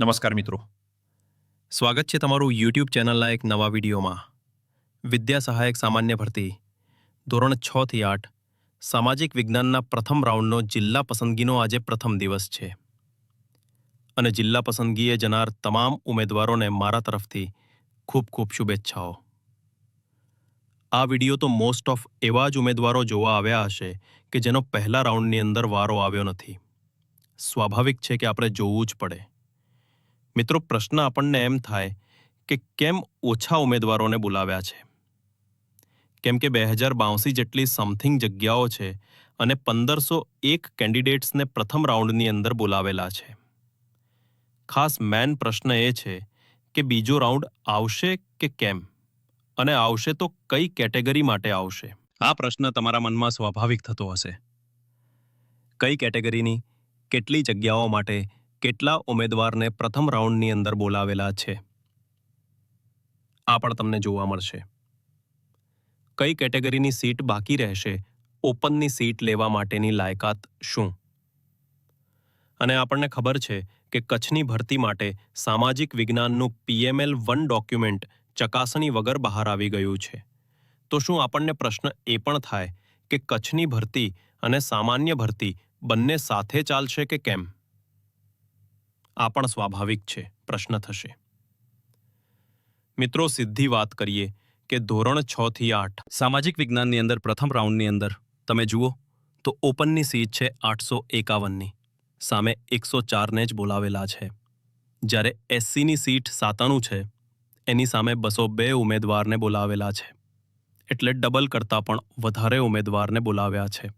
નમસ્કાર મિત્રો, સ્વાગત છે તમારું યુટ્યુબ ચેનલના એક નવા વિડીયોમાં. વિદ્યા સહાયક સામાન્ય ભરતી ધોરણ 6 થી 8 સામાજિક વિજ્ઞાનના પ્રથમ રાઉન્ડનો જિલ્લા પસંદગીનો આજે પ્રથમ દિવસ છે અને જિલ્લા પસંદગીએ જનાર તમામ ઉમેદવારોને મારા તરફથી ખૂબ ખૂબ શુભેચ્છાઓ. આ વિડીયો તો મોસ્ટ ઓફ એવા જ ઉમેદવારો જોવા આવ્યા હશે કે જેનો પહેલા રાઉન્ડની અંદર વારો આવ્યો નથી. સ્વાભાવિક છે કે આપણે જોવું જ પડે. મિત્રો, પ્રશ્ન આપણને એમ થાય કે કેમ ઓછા ઉમેદવારોને બોલાવ્યા છે? કેમ કે 2082 જેટલી સમથિંગ જગ્યાઓ છે અને 1501 કેન્ડિડેટ્સને પ્રથમ રાઉન્ડની અંદર બોલાવેલા છે. ખાસ મેન પ્રશ્ન એ છે કે બીજો રાઉન્ડ આવશે કે કેમ, અને આવશે તો કઈ કેટેગરી માટે આવશે? આ પ્રશ્ન તમારા મનમાં સ્વાભાવિક થતો હશે. કઈ કેટેગરીની કેટલી જગ્યાઓ માટે કેટલા ઉમેદવારને પ્રથમ રાઉન્ડની અંદર બોલાવેલા છે? આ પણ તમને જોવા મળશે. કઈ કેટેગરીની સીટ બાકી રહેશે? ઓપનની સીટ લેવા માટેની લાયકાત શું? અને આપણને ખબર છે કે કચ્છની ભરતી માટે સામાજિક વિજ્ઞાનનું PML-1 ડોક્યુમેન્ટ ચકાસણી વગર બહાર આવી ગયું છે. તો શું આપણને પ્રશ્ન એ પણ થાય કે કચ્છની ભરતી અને સામાન્ય ભરતી બંને સાથે ચાલશે કે કેમ? આ પણ સ્વાભાવિક છે, પ્રશ્ન થશે. મિત્રો, સીધી વાત કરીએ કે ધોરણ 6 થી 8 સામાજિક વિજ્ઞાનની અંદર પ્રથમ રાઉન્ડની અંદર તમે જુઓ તો ઓપનની સીટ છે 851ની, સામે 104ને જ બોલાવેલા છે. જ્યારે SCની સીટ 97 છે, એની સામે 202 ઉમેદવારને બોલાવેલા છે. એટલે ડબલ કરતાં પણ વધારે ઉમેદવારને બોલાવ્યા છે.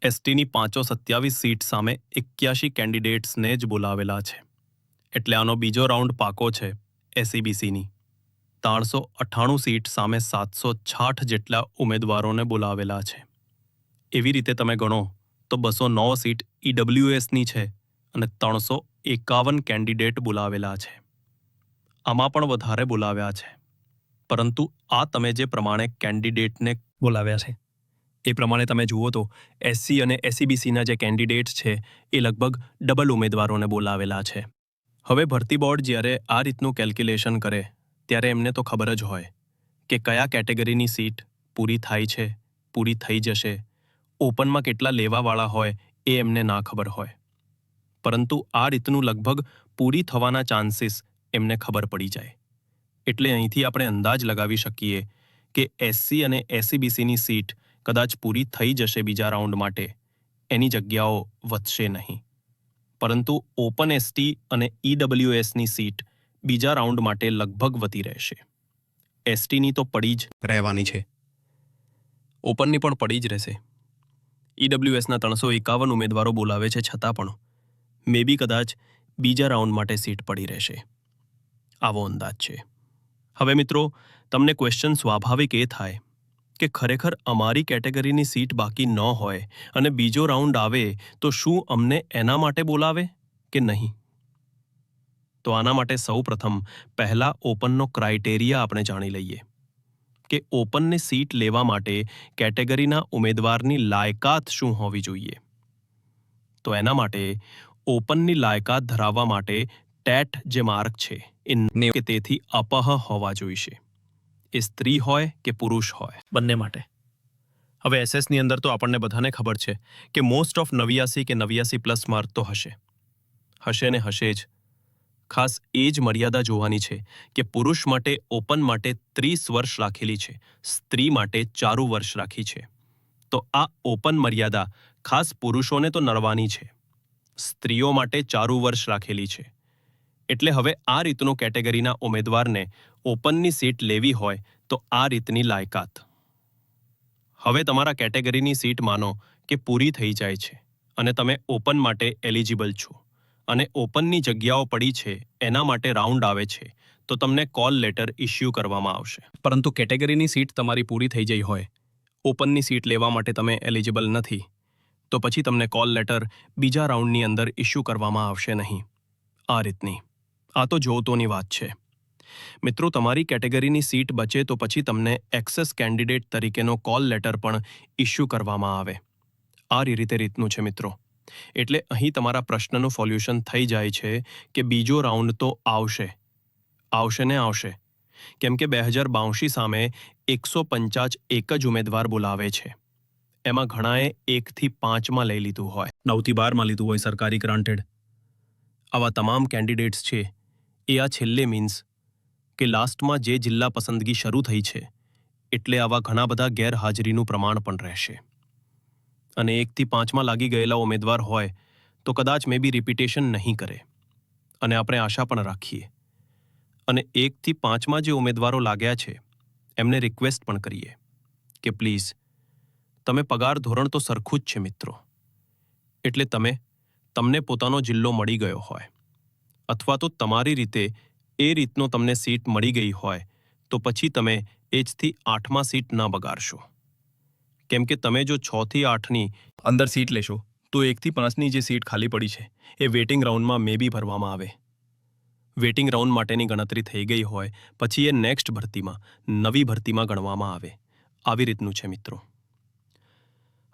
STની 527 સીટ સામે 81 કેન્ડિડેટ્સને જ બોલાવેલા છે. એટલે આનો બીજો રાઉન્ડ પાકો છે. SEBCની 398 સીટ સામે 766 જેટલા ઉમેદવારોને બોલાવેલા છે. એવી રીતે તમે ગણો તો 209 સીટ EWSની છે અને 351 કેન્ડિડેટ બોલાવેલા છે. આમાં પણ વધારે બોલાવ્યા છે, પરંતુ આ તમે જે પ્રમાણે કેન્ડિડેટને બોલાવ્યા છે એ પ્રમાણે તમે જુઓ તો SC અને SEBCના જે કેન્ડિડેટ્સ છે એ લગભગ ડબલ ઉમેદવારોને બોલાવેલા છે. હવે ભરતી બોર્ડ જ્યારે આ રીતનું કેલ્ક્યુલેશન કરે ત્યારે એમને તો ખબર જ હોય કે કયા કેટેગરીની સીટ પૂરી થાય છે, પૂરી થઈ જશે. ઓપનમાં કેટલા લેવાવાળા હોય એ એમને ના ખબર હોય, પરંતુ આ રીતનું લગભગ પૂરી થવાના ચાન્સીસ એમને ખબર પડી જાય. એટલે અહીંથી આપણે અંદાજ લગાવી શકીએ કે SC અને SEBCની સીટ કદાચ પૂરી થઈ જશે બીજા રાઉન્ડ માટે, એની જગ્યાઓ વધશે નહીં. પરંતુ ઓપન ST અને EWSની સીટ બીજા રાઉન્ડ માટે લગભગ વધી રહેશે. STની તો પડી જ રહેવાની છે, ઓપનની પણ પડી જ રહેશે. EWSના 351 ઉમેદવારો બોલાવે છે છતાં પણ મે બી કદાચ બીજા રાઉન્ડ માટે સીટ પડી રહેશે, આવો અંદાજ છે. હવે મિત્રો, તમને ક્વેશ્ચન સ્વાભાવિક એ થાય કે ખરેખર અમારી કેટેગરીની સીટ બાકી ન હોય અને બીજો રાઉન્ડ આવે તો શું અમને એના માટે બોલાવે કે નહીં? તો આના માટે સૌપ્રથમ પહેલા ઓપનનો ક્રાઇટેરિયા આપણે જાણી લઈએ કે ઓપનની સીટ લેવા માટે કેટેગરીના ઉમેદવારની લાયકાત શું હોવી જોઈએ. તો એના માટે ઓપનની લાયકાત ધરાવવા માટે ટેટ જે માર્ક છે એ 90 કે તેથી અપહ હોવા જોઈશે. એ સ્ત્રી હોય કે પુરુષ હોય, બંને માટે. હવે SS ની અંદર તો આપણને બધાને ખબર છે કે મોસ્ટ ઓફ 89 કે 89+ માર્ક તો હશે ને હશે જ. ખાસ એ જ મર્યાદા જોવાની છે કે પુરુષ માટે ઓપન માટે 30 વર્ષ રાખેલી છે, સ્ત્રી માટે 4 વર્ષ રાખી છે. તો આ ઓપન મર્યાદા ખાસ પુરુષોને તો નડવાની છે, સ્ત્રીઓ માટે 4 વર્ષ રાખેલી છે. એટલે હવે આ રીતનો કેટેગરીના ઉમેદવારને ઓપનની સીટ લેવી હોય તો આ રીતની લાયકાત. હવે તમારા કેટેગરીની સીટ માનો કે પૂરી થઈ જાય છે અને તમે ઓપન માટે એલિજિબલ છો અને ઓપનની જગ્યાઓ પડી છે, એના માટે રાઉન્ડ આવે છે, તો તમને કોલ લેટર ઇસ્યુ કરવામાં આવશે. પરંતુ કેટેગરીની સીટ તમારી પૂરી થઈ ગઈ હોય, ઓપનની સીટ લેવા માટે તમે એલિજિબલ નથી, તો પછી તમને કોલ લેટર બીજા રાઉન્ડની અંદર ઇસ્યુ કરવામાં આવશે નહીં. આ રીતની. આ તો જોતોની વાત છે. મિત્રો, તમારી કેટેગરીની સીટ બચે તો પછી તમને એક્સેસ કેન્ડિડેટ તરીકેનો કોલ લેટર પણ ઇસ્યુ કરવામાં આવે. આ રીતનું છે મિત્રો. એટલે અહીં તમારા પ્રશ્નનું સોલ્યુશન થઈ જાય છે કે બીજો રાઉન્ડ તો આવશે ને આવશે, કેમ કે 2082 સામે 150 એક જ ઉમેદવાર બોલાવે છે. એમાં ઘણાએ 1 થી 5માં લઈ લીધું હોય, 9 થી 12માં લીધું હોય સરકારી ગ્રાન્ટેડ. આવા તમામ કેન્ડિડેટ્સ છે એ આ છેલ્લે મીન્સ કે લાસ્ટમાં જે જિલ્લા પસંદગી શરૂ થઈ છે એટલે આવા ઘણા બધા ગેરહાજરીનું પ્રમાણ પણ રહેશે. અને 1 થી 5માં લાગી ગયેલા ઉમેદવાર હોય તો કદાચ મે બી રિપીટેશન નહીં કરે, અને આપણે આશા પણ રાખીએ. અને 1 થી 5માં જે ઉમેદવારો લાગ્યા છે એમને રિક્વેસ્ટ પણ કરીએ કે પ્લીઝ તમે પગાર ધોરણ તો સરખું જ છે મિત્રો, એટલે તમને પોતાનો જિલ્લો મળી ગયો હોય અથવા તો તમારી રીતે એ રીતનો તમને સીટ મળી ગઈ હોય તો પછી તમે 1 થી 8માં સીટ ના બગાડશો, કેમ કે તમે જો 6 થી 8ની અંદર સીટ લેશો તો 1 થી 5ની જે સીટ ખાલી પડી છે એ વેટિંગ રાઉન્ડમાં મે બી ભરવામાં આવે. વેટિંગ રાઉન્ડ માટેની ગણતરી થઈ ગઈ હોય પછી એ નેક્સ્ટ ભરતીમાં, નવી ભરતીમાં ગણવામાં આવે. આવી રીતનું છે મિત્રો.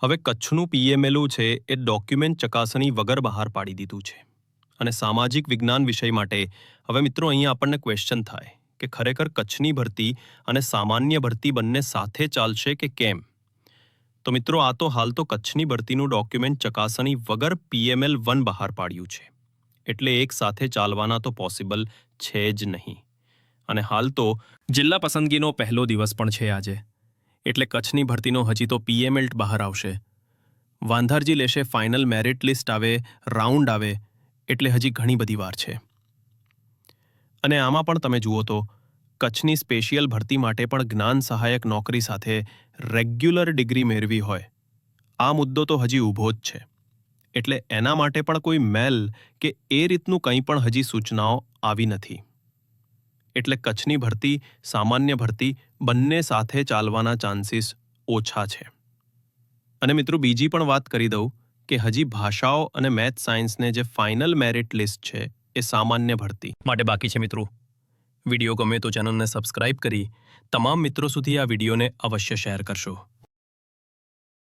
હવે કચ્છનું પીએમએલયુ છે એ ડોક્યુમેન્ટ ચકાસણી વગર બહાર પાડી દીધું છે. અને સામાજિક વિજ્ઞાન વિષય માટે હવે મિત્રો અહીંયા આપણને ક્વેશ્ચન થાય કે ખરેખર કચ્છની ભરતી અને સામાન્ય ભરતી બંને સાથે ચાલશે કે કેમ? તો મિત્રો આ તો હાલ તો કચ્છની ભરતીનું ડોક્યુમેન્ટ ચકાસણી વગર PML-1 બહાર પાડ્યું છે, એટલે એક સાથે ચાલવાના તો પોસિબલ છે જ નહીં. અને હાલ તો જિલ્લા પસંદગીનો પહેલો દિવસ પણ છે આજે, એટલે કચ્છની ભરતીનો હજી તો PML બહાર આવશે. વાંધારજી લેશે ફાઇનલ મેરિટ લિસ્ટ આવે, રાઉન્ડ આવે, એટલે હજી ઘણી બધી વાર છે. અને આમાં પણ તમે જુઓ તો કચ્છની સ્પેશિયલ ભરતી માટે પણ જ્ઞાન સહાયક નોકરી સાથે રેગ્યુલર ડિગ્રી મેળવી હોય, આ મુદ્દો તો હજી ઊભો જ છે. એટલે એના માટે પણ કોઈ મેલ કે એ રીતનું કંઈ પણ હજી સૂચનાઓ આવી નથી. એટલે કચ્છની ભરતી, સામાન્ય ભરતી બંને સાથે ચાલવાના ચાન્સીસ ઓછા છે. અને મિત્રો બીજી પણ વાત કરી દઉં કે હજી ભાષાઓ અને મેથ સાયન્સને જે ફાઇનલ મેરિટ લિસ્ટ છે એ સામાન્ય ભરતી માટે બાકી છે મિત્રો. વિડીયો ગમે તો ચેનલને સબસ્ક્રાઇબ કરી તમામ મિત્રો સુધી આ વિડીયોને અવશ્ય શેર કરશો.